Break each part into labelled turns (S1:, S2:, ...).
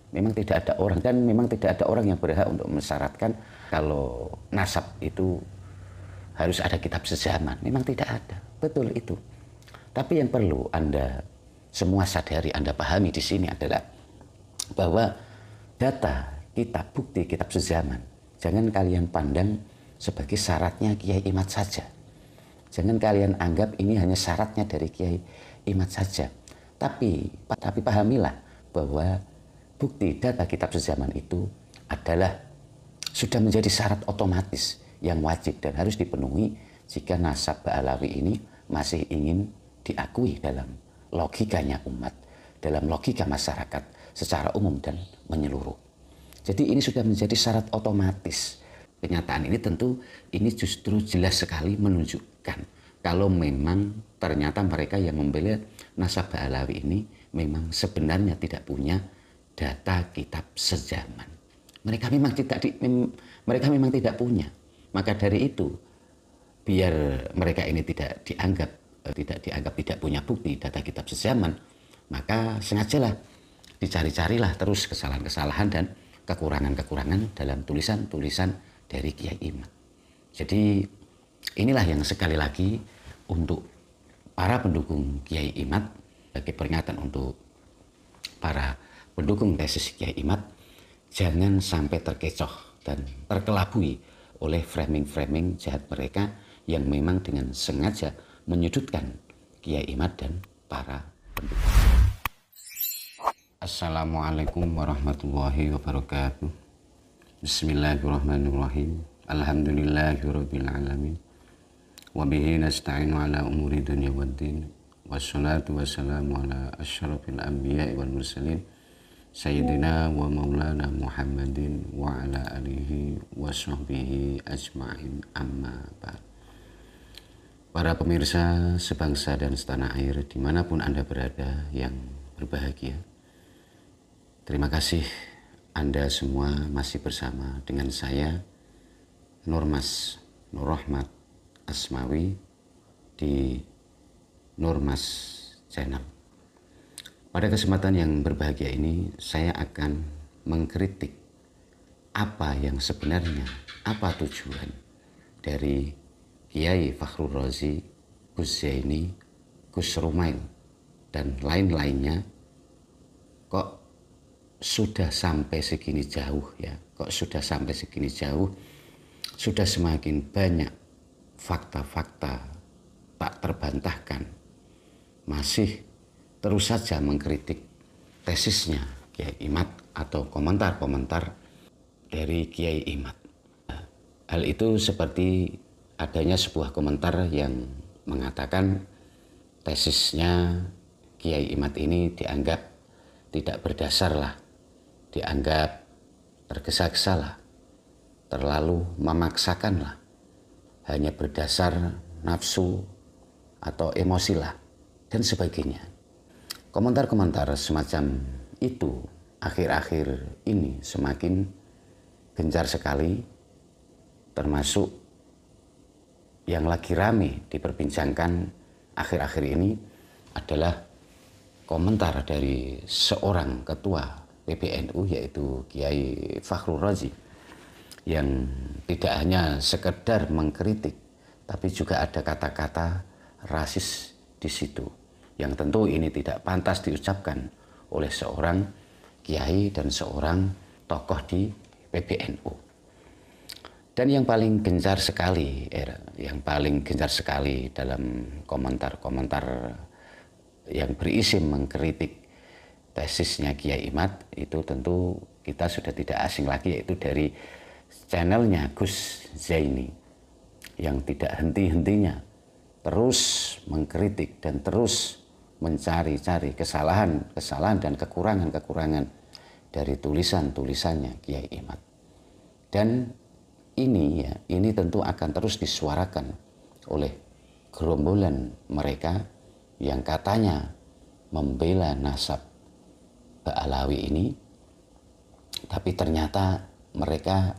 S1: Memang tidak ada orang, dan memang tidak ada orang yang berhak untuk mensyaratkan kalau nasab itu harus ada kitab sezaman. Memang tidak ada. Betul itu. Tapi yang perlu Anda semua sadari, Anda pahami di sini adalah bahwa data, kitab, bukti, kitab sezaman, jangan kalian pandang sebagai syaratnya Kiai Imad saja. Jangan kalian anggap ini hanya syaratnya dari Kiai Imad saja. Tapi pahamilah bahwa bukti data kitab sezaman itu adalah sudah menjadi syarat otomatis yang wajib dan harus dipenuhi jika nasab Ba'alawi ini masih ingin diakui dalam logikanya umat, dalam logika masyarakat secara umum dan menyeluruh. Jadi ini sudah menjadi syarat otomatis. Kenyataan ini tentu ini justru jelas sekali menunjukkan kalau memang ternyata mereka yang membela nasab Ba'alawi ini memang sebenarnya tidak punya data kitab sezaman. Mereka memang tidak punya. Maka dari itu, biar mereka ini tidak dianggap tidak punya bukti data kitab sezaman, maka sengajalah dicari-carilah terus kesalahan-kesalahan dan kekurangan-kekurangan dalam tulisan-tulisan dari Kiai Imad. Jadi inilah yang sekali lagi untuk para pendukung Kiai Imad, sebagai peringatan untuk para pendukung tesis Kiai Imad, jangan sampai terkecoh dan terkelabui oleh framing-framing jahat mereka yang memang dengan sengaja menyudutkan Kiai Imad dan para pendukung. Assalamualaikum warahmatullahi wabarakatuh. Bismillahirrahmanirrahim. Alhamdulillahirabbil alamin. Wa bihi nasta'inu ala umuri dunya waddin. Wassalatu wassalamu ala asyrafil anbiya'i wal mursalin. Sayyidina wa maulana Muhammadin wa ala alihi wa sahbihi ajma'in, amma ba'd. Para pemirsa sebangsa dan setanah air dimanapun Anda berada yang berbahagia, terima kasih Anda semua masih bersama dengan saya Nurmas Nurrahmat Asmawi di Nurmas Channel. Pada kesempatan yang berbahagia ini, saya akan mengkritik apa yang sebenarnya, apa tujuan dari Kiai Fakhrul Razi, Gus Zaini, Gus Rumail, dan lain-lainnya kok sudah sampai segini jauh ya, sudah semakin banyak fakta-fakta tak terbantahkan, masih terus saja mengkritik tesisnya Kiai Imad atau komentar-komentar dari Kiai Imad. Hal itu seperti adanya sebuah komentar yang mengatakan tesisnya Kiai Imad ini dianggap tidak berdasar lah, dianggap tergesa-gesa lah, terlalu memaksakan lah, hanya berdasar nafsu atau emosi lah, dan sebagainya. Komentar-komentar semacam itu akhir-akhir ini semakin gencar sekali, termasuk yang lagi rame diperbincangkan akhir-akhir ini adalah komentar dari seorang ketua PBNU yaitu Kiai Fakhrul Razi yang tidak hanya sekedar mengkritik tapi juga ada kata-kata rasis di situ, yang tentu ini tidak pantas diucapkan oleh seorang kiai dan seorang tokoh di PBNU. Dan yang paling gencar sekali dalam komentar-komentar yang berisi mengkritik tesisnya Kiai Imad itu tentu kita sudah tidak asing lagi, yaitu dari channelnya Gus Zaini yang tidak henti-hentinya terus mengkritik dan terus mencari-cari kesalahan dan kekurangan dari tulisan-tulisannya Kiai Imad. Dan ini tentu akan terus disuarakan oleh gerombolan mereka yang katanya membela nasab Ba'alawi ini, tapi ternyata mereka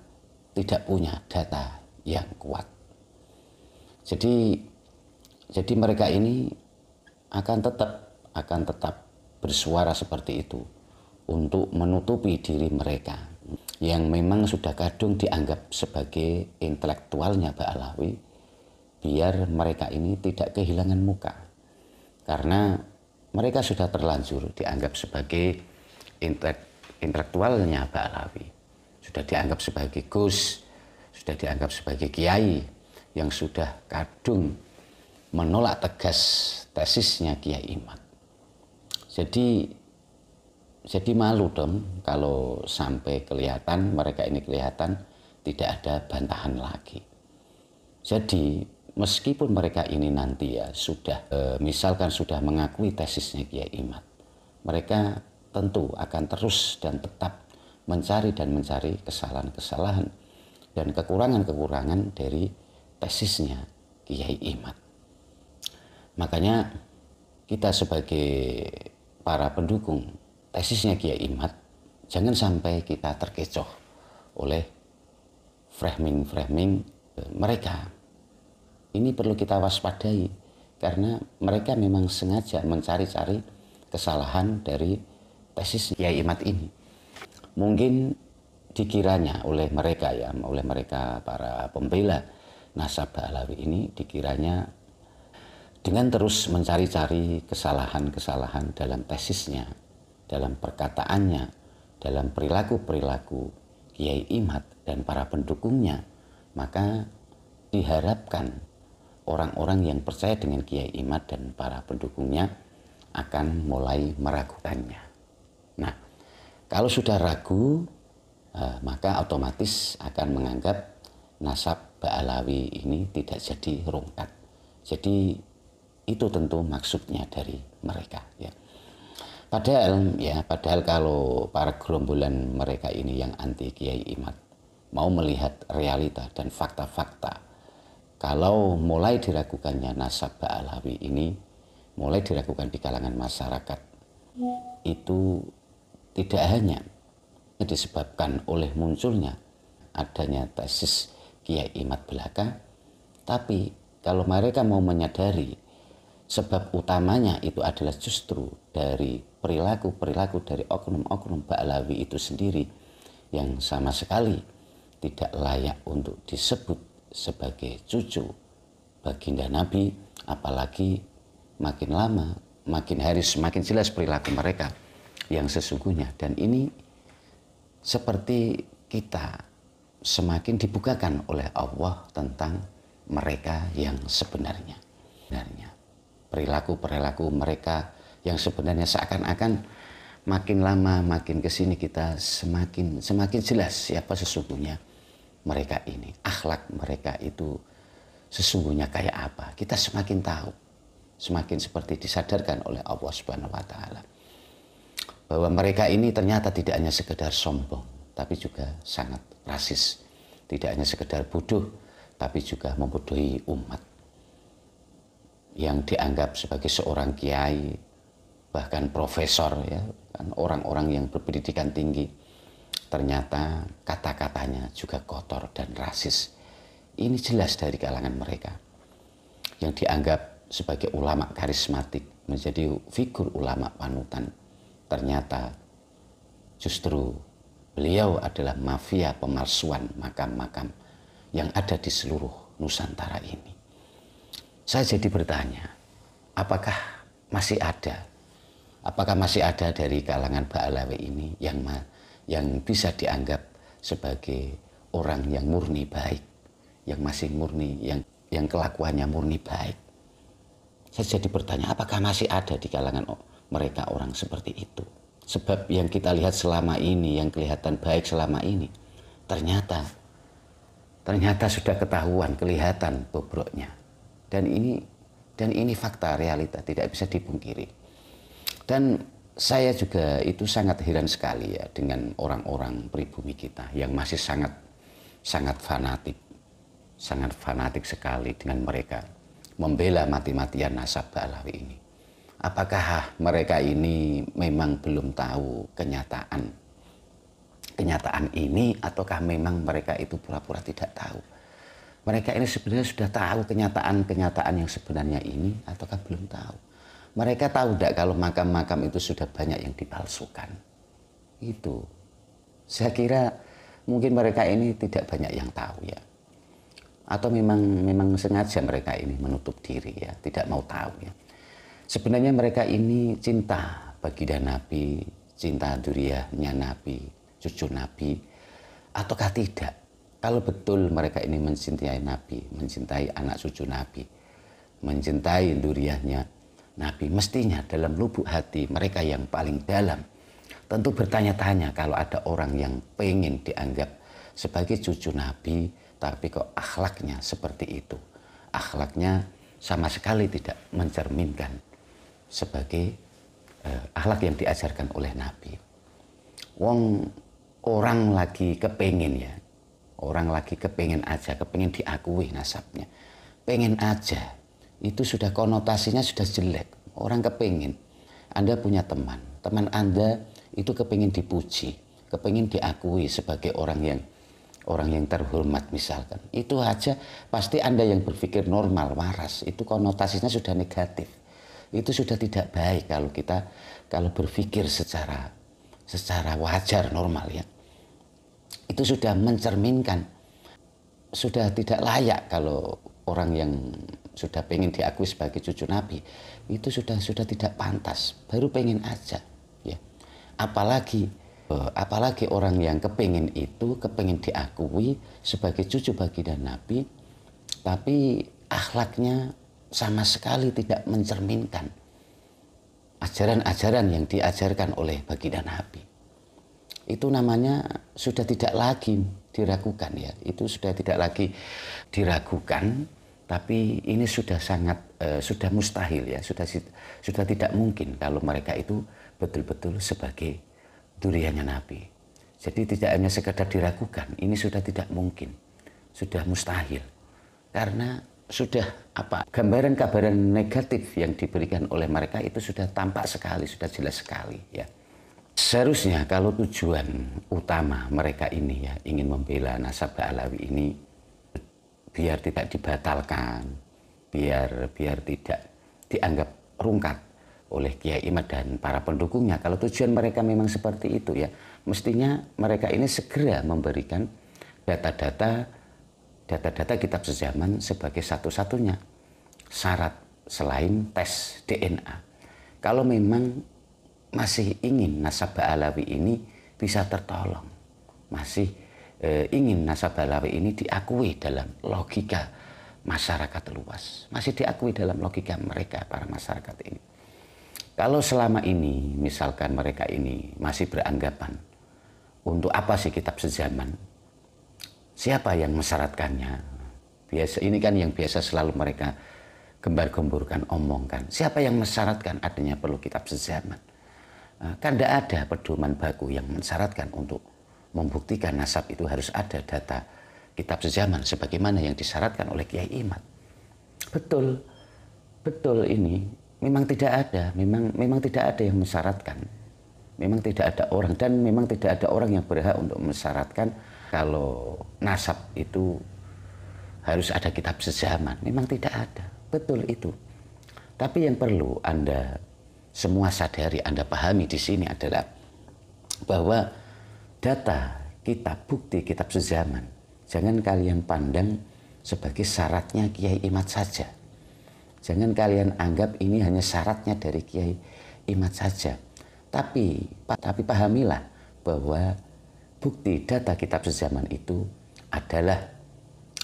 S1: tidak punya data yang kuat. Jadi mereka ini akan tetap bersuara seperti itu untuk menutupi diri mereka yang memang sudah kadung dianggap sebagai intelektualnya Ba'alawi, biar mereka ini tidak kehilangan muka. Karena mereka sudah terlanjur dianggap sebagai intelektualnya Ba'alawi, sudah dianggap sebagai gus, sudah dianggap sebagai kiai yang sudah kadung menolak tegas tesisnya Kiai Imad. Jadi malu dong kalau sampai kelihatan mereka ini kelihatan tidak ada bantahan lagi. Jadi meskipun mereka ini nanti ya sudah misalkan sudah mengakui tesisnya Kiai Imad, mereka tentu akan terus dan tetap mencari kesalahan-kesalahan dan kekurangan-kekurangan dari tesisnya Kiai Imad. Makanya kita sebagai para pendukung tesisnya Kiai Imad, jangan sampai kita terkecoh oleh framing-framing mereka. Ini perlu kita waspadai karena mereka memang sengaja mencari-cari kesalahan dari tesis Kiai Imad ini. Mungkin dikiranya oleh mereka ya, oleh mereka para pembela nasab Ba'alawi ini, dikiranya dengan terus mencari-cari kesalahan-kesalahan dalam tesisnya, dalam perkataannya, dalam perilaku-perilaku Kiai Imad dan para pendukungnya, maka diharapkan orang-orang yang percaya dengan Kiai Imad dan para pendukungnya akan mulai meragukannya. Nah, kalau sudah ragu, maka otomatis akan menganggap nasab Ba'alawi ini tidak jadi rungkat. Jadi itu tentu maksudnya dari mereka ya. Padahal kalau para gerombolan mereka ini yang anti Kiai Imad mau melihat realita dan fakta-fakta, kalau mulai diragukannya nasab Ba'alawi ini, mulai diragukan di kalangan masyarakat, itu tidak hanya disebabkan oleh munculnya adanya tesis Kiai Imad belaka, tapi kalau mereka mau menyadari sebab utamanya itu adalah justru dari perilaku-perilaku dari oknum-oknum Ba'alawi itu sendiri yang sama sekali tidak layak untuk disebut sebagai cucu baginda Nabi, apalagi makin lama, makin hari semakin jelas perilaku mereka yang sesungguhnya. Dan ini seperti kita semakin dibukakan oleh Allah tentang mereka yang sebenarnya. Perilaku-perilaku mereka yang sebenarnya seakan-akan makin lama makin kesini kita semakin jelas siapa sesungguhnya mereka ini, akhlak mereka itu sesungguhnya kayak apa. Kita semakin tahu, semakin seperti disadarkan oleh Allah Subhanahu wa Ta'ala bahwa mereka ini ternyata tidak hanya sekedar sombong, tapi juga sangat rasis. Tidak hanya sekedar bodoh, tapi juga membodohi umat yang dianggap sebagai seorang kiai, bahkan profesor ya, kan orang-orang yang berpendidikan tinggi, ternyata kata-katanya juga kotor dan rasis. Ini jelas dari kalangan mereka yang dianggap sebagai ulama karismatik, menjadi figur ulama panutan. Ternyata justru beliau adalah mafia pemalsuan makam-makam yang ada di seluruh Nusantara ini. Saya jadi bertanya, apakah masih ada dari kalangan Ba'alawi ini yang bisa dianggap sebagai orang yang murni baik, yang masih murni, yang kelakuannya murni baik? Saya jadi bertanya, apakah masih ada di kalangan mereka orang seperti itu? Sebab yang kita lihat selama ini, yang kelihatan baik selama ini, ternyata sudah ketahuan, kelihatan bobroknya. Dan ini fakta, realita, tidak bisa dipungkiri. Dan saya juga itu sangat heran sekali ya dengan orang-orang pribumi kita yang masih sangat fanatik sekali dengan mereka membela mati-matian nasab Ba'alawi ini. Apakah mereka ini memang belum tahu kenyataan ini, ataukah memang mereka itu pura-pura tidak tahu? Mereka ini sebenarnya sudah tahu kenyataan yang sebenarnya ini, ataukah belum tahu? Mereka tahu tidak kalau makam-makam itu sudah banyak yang dipalsukan? Itu. Saya kira mungkin mereka ini tidak banyak yang tahu ya. Atau memang sengaja mereka ini menutup diri ya, tidak mau tahu ya. Sebenarnya mereka ini cinta baginda Nabi, cinta dzurriyyahnya Nabi, cucu Nabi, ataukah tidak? Kalau betul mereka ini mencintai Nabi, mencintai anak cucu Nabi, mencintai dzurriyyahnya Nabi, mestinya dalam lubuk hati mereka yang paling dalam tentu bertanya-tanya kalau ada orang yang pengen dianggap sebagai cucu Nabi, tapi kok akhlaknya seperti itu. Akhlaknya sama sekali tidak mencerminkan sebagai akhlak yang diajarkan oleh Nabi. Wong orang lagi kepengen ya, orang lagi kepengen aja, kepengen diakui nasabnya, pengen aja, itu sudah konotasinya sudah jelek. Orang kepengen, Anda punya teman Anda itu kepengen dipuji, kepengen diakui sebagai orang yang terhormat misalkan. Itu aja pasti Anda yang berpikir normal, waras, itu konotasinya sudah negatif. Itu sudah tidak baik kalau berpikir secara wajar, normal ya. Itu sudah mencerminkan, sudah tidak layak kalau orang yang sudah pengen diakui sebagai cucu Nabi, itu sudah tidak pantas, baru pengen aja ya. Apalagi orang yang kepengen diakui sebagai cucu baginda Nabi, tapi akhlaknya sama sekali tidak mencerminkan ajaran-ajaran yang diajarkan oleh baginda Nabi. Itu namanya sudah tidak lagi diragukan ya. Itu sudah tidak lagi diragukan, tapi ini sudah sudah mustahil ya. Sudah tidak mungkin kalau mereka itu betul-betul sebagai dzurriyyahnya Nabi. Jadi tidak hanya sekedar diragukan, ini sudah tidak mungkin. Sudah mustahil. Karena sudah gambaran-gambaran negatif yang diberikan oleh mereka itu sudah tampak sekali, sudah jelas sekali ya. Seharusnya kalau tujuan utama mereka ini ya ingin membela nasab Ba'alawi ini biar tidak dibatalkan, biar tidak dianggap rungkat oleh Kiai Imad dan para pendukungnya. Kalau tujuan mereka memang seperti itu ya, mestinya mereka ini segera memberikan data-data kitab sejaman sebagai satu-satunya syarat selain tes DNA. Kalau memang masih ingin nasab Ba'alawi ini bisa tertolong, masih ingin nasab Ba'alawi ini diakui dalam logika masyarakat luas, masih diakui dalam logika mereka para masyarakat ini. Kalau selama ini misalkan mereka ini masih beranggapan untuk apa sih kitab sejaman? Siapa yang mensyaratkannya? Ini kan yang biasa selalu mereka gembar-gemburkan, omongkan. Siapa yang mensyaratkan adanya perlu kitab sejaman? Kan tidak ada pedoman baku yang mensyaratkan untuk membuktikan nasab itu harus ada data kitab sejaman sebagaimana yang disyaratkan oleh Kiai Imad. Betul ini memang tidak ada, memang tidak ada yang mensyaratkan. Memang tidak ada orang dan memang tidak ada orang yang berhak untuk mensyaratkan kalau nasab itu harus ada kitab sejaman. Memang tidak ada. Betul itu. Tapi yang perlu Anda semua sadari, Anda pahami di sini adalah bahwa data kitab bukti kitab sejaman jangan kalian pandang sebagai syaratnya Kiai Imad saja. Jangan kalian anggap ini hanya syaratnya dari Kiai Imad saja. Tapi pahamilah bahwa bukti data kitab sejaman itu adalah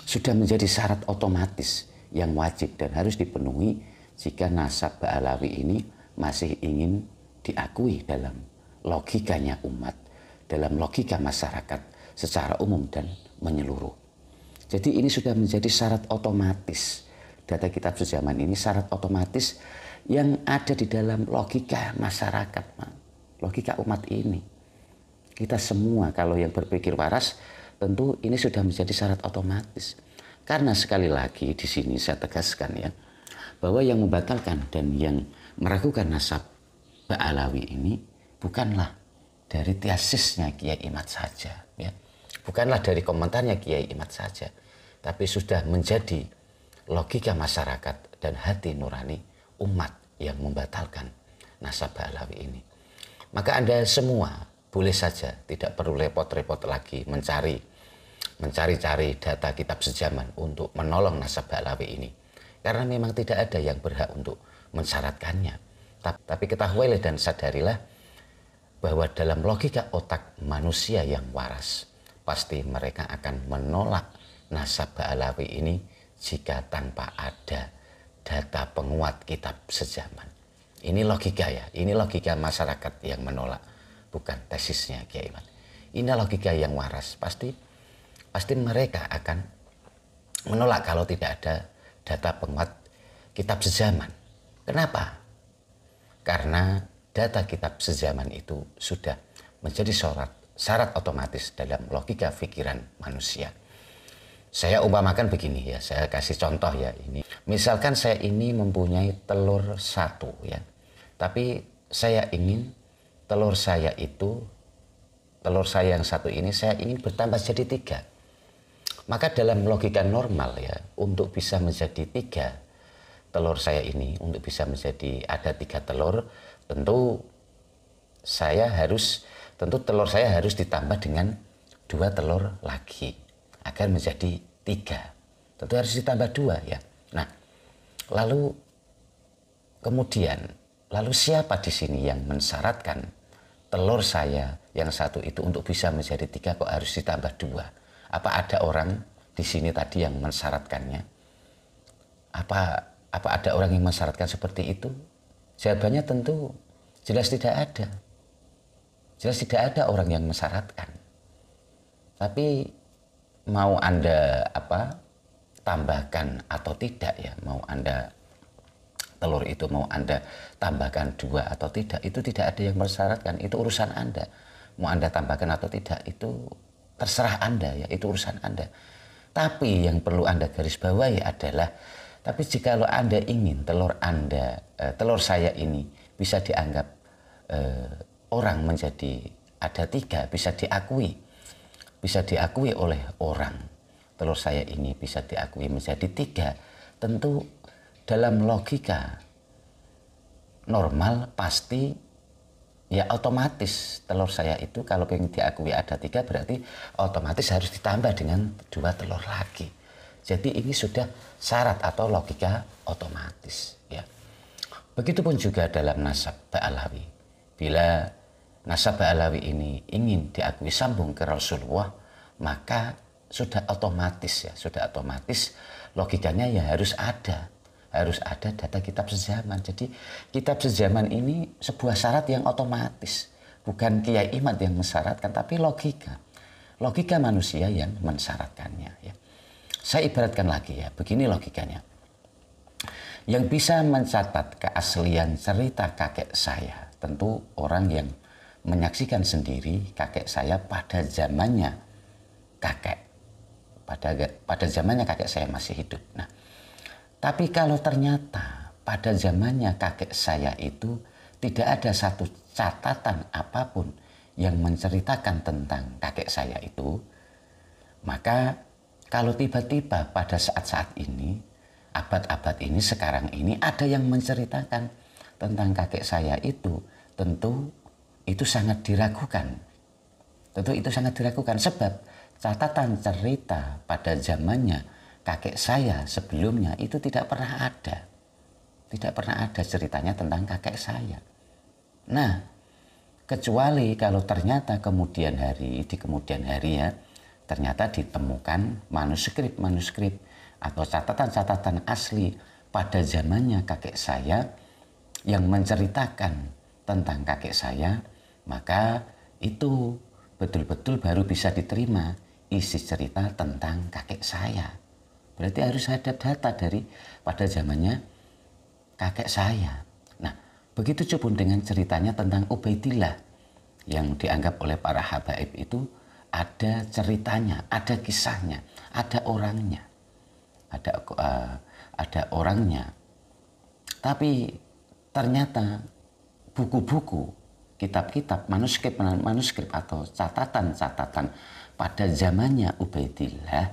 S1: sudah menjadi syarat otomatis yang wajib dan harus dipenuhi jika nasab Ba'alawi ini masih ingin diakui dalam logikanya umat, dalam logika masyarakat secara umum dan menyeluruh. Jadi ini sudah menjadi syarat otomatis. Data kitab sejaman ini syarat otomatis yang ada di dalam logika masyarakat, logika umat ini. Kita semua kalau yang berpikir waras tentu ini sudah menjadi syarat otomatis. Karena sekali lagi di sini saya tegaskan ya, bahwa yang membatalkan dan yang meragukan nasab Ba'alawi ini bukanlah dari tesisnya Kiai Imad saja ya. Bukanlah dari komentarnya Kiai Imad saja, tapi sudah menjadi logika masyarakat dan hati nurani umat yang membatalkan nasab Ba'alawi ini. Maka Anda semua boleh saja, tidak perlu repot-repot lagi mencari-cari data kitab sejaman untuk menolong nasab Ba'alawi ini. Karena memang tidak ada yang berhak untuk mensyaratkannya. Tapi ketahuilah dan sadarilah bahwa dalam logika otak manusia yang waras, pasti mereka akan menolak nasab Ba'alawi ini jika tanpa ada data penguat kitab sejaman. Ini logika ya, ini logika masyarakat yang menolak, bukan tesisnya Kiai Iman. Ini logika yang waras, pasti mereka akan menolak kalau tidak ada data penguat kitab sejaman. Kenapa? Karena data kitab sejaman itu sudah menjadi syarat otomatis dalam logika pikiran manusia. Saya umpamakan begini ya, saya kasih contoh ya ini. Misalkan saya ini mempunyai telur satu ya, tapi saya ingin telur saya yang satu ini saya ingin bertambah jadi 3. Maka dalam logika normal ya, untuk bisa menjadi 3 telur saya ini, untuk bisa menjadi ada 3 telur, tentu telur saya harus ditambah dengan 2 telur lagi agar menjadi 3. Tentu harus ditambah 2 ya. Nah, lalu siapa di sini yang mensyaratkan telur saya yang satu itu untuk bisa menjadi 3 kok harus ditambah 2? Apa ada orang di sini tadi yang mensyaratkannya? Apa ada orang yang mensyaratkan seperti itu? Jawabannya tentu jelas tidak ada. Jelas tidak ada orang yang mensyaratkan. Tapi mau Anda tambahkan atau tidak ya, mau Anda telur itu mau Anda tambahkan 2 atau tidak, itu tidak ada yang mensyaratkan. Itu urusan Anda. Mau Anda tambahkan atau tidak, itu terserah Anda ya, itu urusan Anda. Tapi yang perlu Anda garis bawahi adalah, tapi jika Anda ingin telur saya ini bisa dianggap orang menjadi ada 3, bisa diakui oleh orang, telur saya ini bisa diakui menjadi 3, tentu dalam logika normal pasti ya otomatis telur saya itu kalau ingin diakui ada 3 berarti otomatis harus ditambah dengan 2 telur lagi. Jadi ini sudah syarat atau logika otomatis ya. Begitupun juga dalam nasab Ba'alawi. Bila nasab Ba'alawi ini ingin diakui sambung ke Rasulullah, maka sudah otomatis logikanya ya harus ada data kitab sejaman. Jadi kitab sejaman ini sebuah syarat yang otomatis, bukan Kiai Imad yang mensyaratkan, tapi logika manusia yang mensyaratkannya ya. Saya ibaratkan lagi ya, begini logikanya. Yang bisa mencatat keaslian cerita kakek saya tentu orang yang menyaksikan sendiri kakek saya pada zamannya pada zamannya kakek saya masih hidup. Nah, tapi kalau ternyata pada zamannya kakek saya itu tidak ada satu catatan apapun yang menceritakan tentang kakek saya itu, maka kalau tiba-tiba pada saat-saat ini, abad-abad ini, sekarang ini ada yang menceritakan tentang kakek saya itu, tentu itu sangat diragukan. Sebab catatan cerita pada zamannya kakek saya sebelumnya itu tidak pernah ada. Tidak pernah ada ceritanya tentang kakek saya. Nah, kecuali kalau ternyata di kemudian hari ya, ternyata ditemukan manuskrip atau catatan-catatan asli pada zamannya kakek saya yang menceritakan tentang kakek saya, maka itu betul-betul baru bisa diterima isi cerita tentang kakek saya. Berarti harus ada data dari pada zamannya kakek saya. Nah, begitu pun dengan ceritanya tentang Ubaidillah yang dianggap oleh para habaib itu ada ceritanya, ada kisahnya, ada orangnya, ada orangnya. Tapi ternyata buku-buku, kitab-kitab, manuskrip atau catatan-catatan pada zamannya Ubaidillah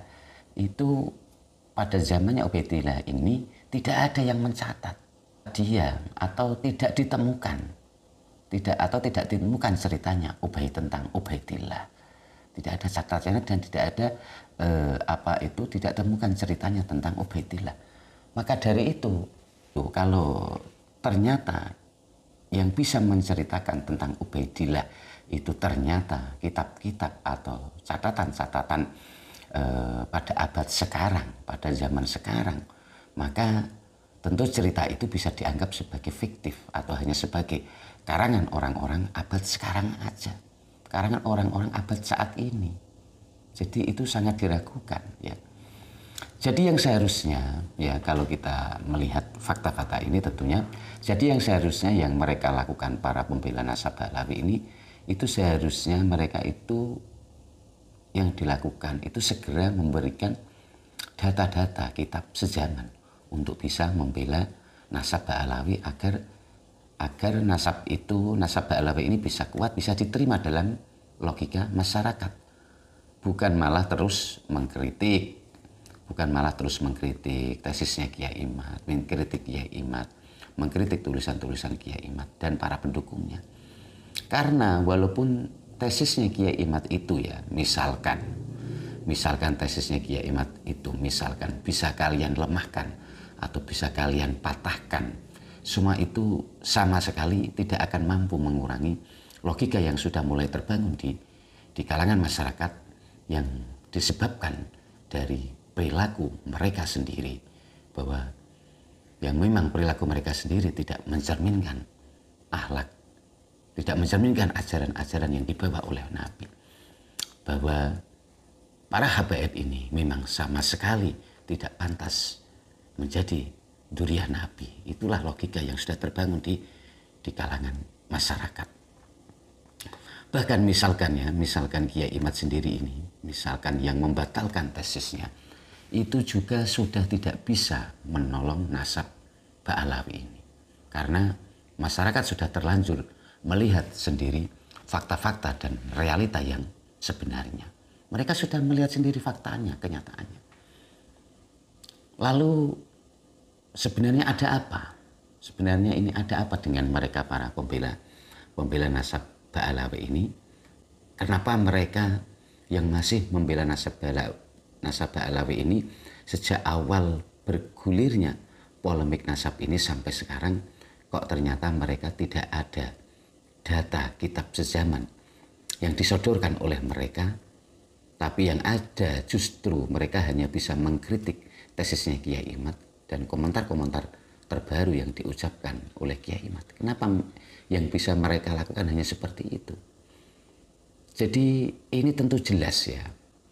S1: itu, pada zamannya Ubaidillah ini tidak ada yang mencatat dia atau tidak ditemukan tidak ditemukan ceritanya tentang Ubaidillah. Tidak ada catatannya dan tidak ada tidak temukan ceritanya tentang Ubaidillah. Maka dari itu, kalau ternyata yang bisa menceritakan tentang Ubaidillah itu ternyata kitab-kitab atau catatan-catatan pada abad sekarang, pada zaman sekarang, maka tentu cerita itu bisa dianggap sebagai fiktif atau hanya sebagai karangan orang-orang abad sekarang aja, karangan orang-orang abad saat ini. Jadi itu sangat diragukan, ya. Jadi yang seharusnya, ya, kalau kita melihat fakta-fakta ini tentunya, jadi yang seharusnya yang mereka lakukan para pembela nasab Alawi ini, itu seharusnya mereka itu yang dilakukan itu segera memberikan data-data kitab sejaman untuk bisa membela nasab Alawi agar nasab Alawi ini bisa kuat, bisa diterima dalam logika masyarakat. Bukan malah terus mengkritik tesisnya Kiai Imad, mengkritik Kiai Imad, mengkritik tulisan-tulisan Kiai Imad dan para pendukungnya. Karena walaupun tesisnya Kiai Imad itu, ya, misalkan tesisnya Kiai Imad itu misalkan bisa kalian lemahkan atau bisa kalian patahkan, semua itu sama sekali tidak akan mampu mengurangi logika yang sudah mulai terbangun di kalangan masyarakat yang disebabkan dari perilaku mereka sendiri, bahwa yang memang perilaku mereka sendiri tidak mencerminkan akhlak, tidak mencerminkan ajaran-ajaran yang dibawa oleh Nabi, bahwa para habaib ini memang sama sekali tidak pantas menjadi dzurriyyah Nabi. Itulah logika yang sudah terbangun di kalangan masyarakat. Bahkan misalkan Kiai Imad sendiri ini, misalkan yang membatalkan tesisnya, itu juga sudah tidak bisa menolong nasab Ba'alawi ini. Karena masyarakat sudah terlanjur melihat sendiri fakta-fakta dan realita yang sebenarnya. Mereka sudah melihat sendiri faktanya, kenyataannya. Lalu sebenarnya ada apa? Sebenarnya ini ada apa dengan mereka para pembela nasab Ba'alawi ini? Kenapa mereka yang masih membela nasab Ba'alawi ini sejak awal bergulirnya polemik nasab ini sampai sekarang kok ternyata mereka tidak ada data kitab sejaman yang disodorkan oleh mereka, tapi yang ada justru mereka hanya bisa mengkritik tesisnya Kiai Imad dan komentar-komentar terbaru yang diucapkan oleh Kiai Imad. Kenapa yang bisa mereka lakukan hanya seperti itu? Jadi ini tentu jelas, ya.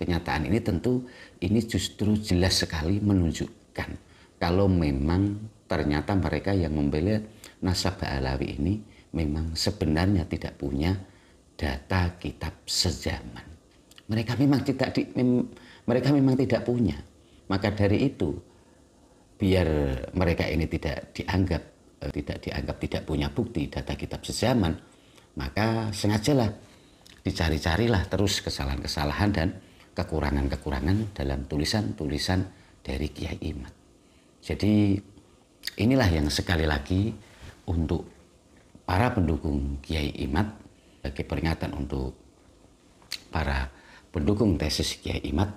S1: Kenyataan ini justru jelas sekali menunjukkan kalau memang ternyata mereka yang membela nasab Ba'alawi ini memang sebenarnya tidak punya data kitab sejaman. Mereka memang tidak punya. Maka dari itu, biar mereka ini tidak dianggap tidak punya bukti data kitab sejaman, maka sengajalah dicari-carilah terus kesalahan-kesalahan dan kekurangan-kekurangan dalam tulisan-tulisan dari Kiai Imad. Jadi inilah yang sekali lagi untuk para pendukung Kiai Imad, sebagai peringatan untuk para pendukung tesis Kiai Imad,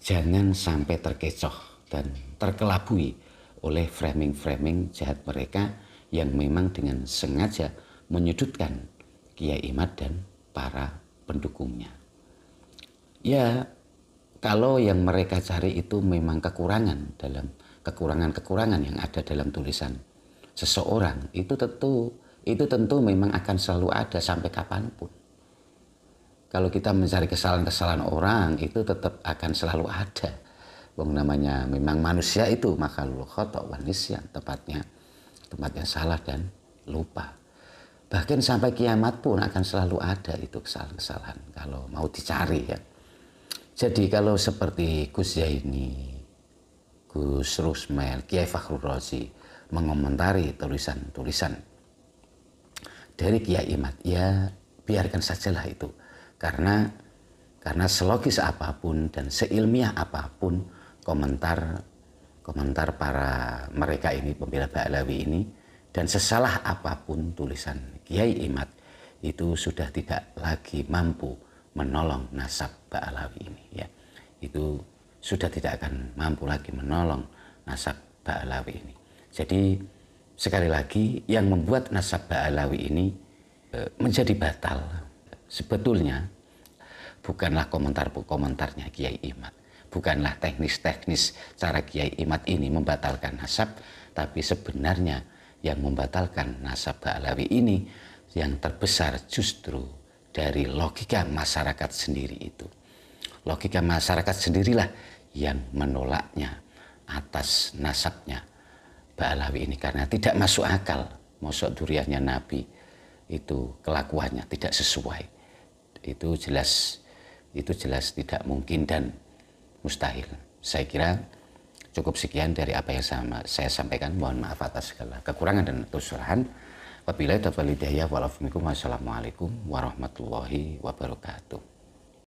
S1: jangan sampai terkecoh dan terkelabui oleh framing-framing jahat mereka yang memang dengan sengaja menyudutkan Kiai Imad dan para pendukungnya. Ya, kalau yang mereka cari itu memang kekurangan yang ada dalam tulisan seseorang, itu tentu memang akan selalu ada sampai kapanpun. Kalau kita mencari kesalahan-kesalahan orang, itu tetap akan selalu ada. Wong namanya memang manusia itu makhluk khata' wa nisyan, tempatnya salah dan lupa. Bahkan sampai kiamat pun akan selalu ada itu kesalahan-kesalahan kalau mau dicari, ya. Jadi kalau seperti Gus Zaini, Gus Rusmel, Kiai Fakhrul Razi mengomentari tulisan-tulisan dari Kiai Imad, ya biarkan sajalah itu. Karena selogis apapun dan seilmiah apapun komentar para mereka ini, pembela Ba'alawi ini, Dan sesalah apapun tulisan Kiai Imad itu sudah tidak lagi mampu menolong nasab Ba'alawi ini. Ya. Itu sudah tidak akan mampu lagi menolong nasab Ba'alawi ini. Jadi sekali lagi yang membuat nasab Ba'alawi ini menjadi batal sebetulnya bukanlah komentar-komentarnya Kiai Imad. Bukanlah teknis-teknis cara Kiai Imad ini membatalkan nasab, tapi sebenarnya yang membatalkan nasab Ba'alawi ini yang terbesar justru dari logika masyarakat sendiri itu. Logika masyarakat sendirilah yang menolaknya atas nasabnya Ba'alawi ini karena tidak masuk akal. Mosok duriannya Nabi itu kelakuannya tidak sesuai. Itu jelas tidak mungkin dan mustahil. Saya kira cukup sekian dari apa yang saya sampaikan. Mohon maaf atas segala kekurangan dan kesalahan. Wabillahi taufiq wal hidayah. Wassalamualaikum warahmatullahi wabarakatuh.